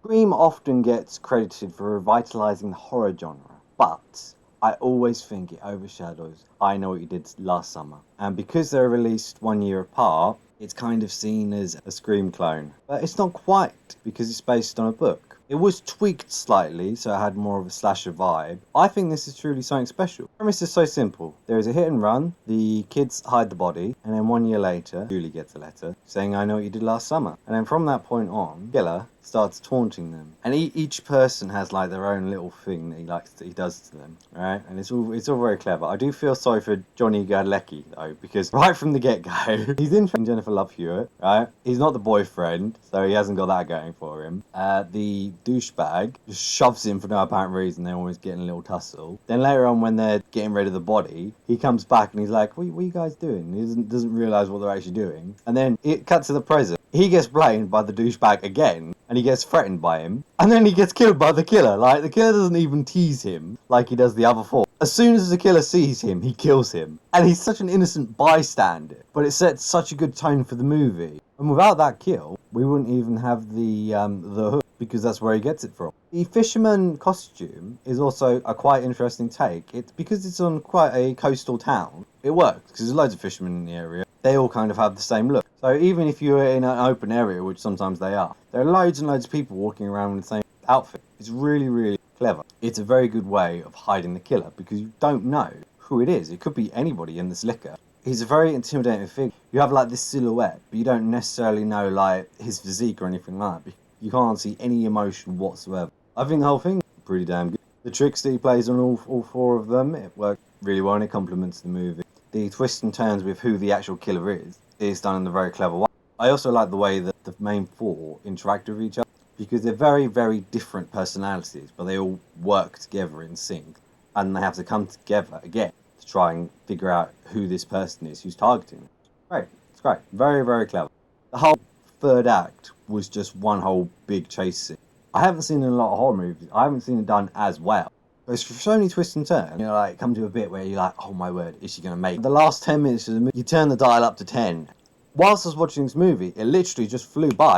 Scream often gets credited for revitalising the horror genre, but I always think it overshadows I Know What You Did Last Summer. And because they're released 1 year apart, it's kind of seen as a Scream clone. But it's not quite, because it's based on a book. It was tweaked slightly, so it had more of a slasher vibe. I think this is truly something special. The premise is so simple. There is a hit and run, the kids hide the body, and then 1 year later, Julie gets a letter saying, I know what you did last summer. And then from that point on, killer starts taunting them. And each person has like their own little thing that he does to them, right? And it's all very clever. I do feel sorry for Johnny Garlick though, because right from the get-go, he's interested in Jennifer Love Hewitt, right? He's not the boyfriend, so he hasn't got that going for him. The douchebag just shoves him for no apparent reason. They're always getting a little tussle. Then later on, when they're getting rid of the body, he comes back and he's like, what are you guys doing? He doesn't realise what they're actually doing. And then it cuts to the present. He gets blamed by the douchebag again, and he gets threatened by him, and then he gets killed by the killer. Like, the killer doesn't even tease him like he does the other four. As soon as the killer sees him, he kills him. And he's such an innocent bystander, but it sets such a good tone for the movie. And without that kill, we wouldn't even have the hood, because that's where he gets it from. The Fisherman costume is also a quite interesting take. It's because it's on quite a coastal town. It works, because there's loads of fishermen in the area. They all kind of have the same look. So even if you're in an open area, which sometimes they are, there are loads and loads of people walking around with the same outfit. It's really, really clever. It's a very good way of hiding the killer, because you don't know who it is. It could be anybody in this liquor. He's a very intimidating figure. You have like this silhouette, but you don't necessarily know like his physique or anything like that. You can't see any emotion whatsoever. I think the whole thing is pretty damn good. The tricks that he plays on all four of them, it works really well and it complements the movie. The twists and turns with who the actual killer is done in a very clever way. I also like the way that the main four interact with each other, because they're very, very different personalities, but they all work together in sync, and they have to come together again to try and figure out who this person is who's targeting them. Great, it's great, very, very clever. The whole third act was just one whole big chase scene. I haven't seen in a lot of horror movies. I haven't seen it done as well. There's so many twists and turns. You know, like, come to a bit where you're like, oh my word, is she going to make it? The last 10 minutes of the movie, you turn the dial up to 10. Whilst I was watching this movie, it literally just flew by.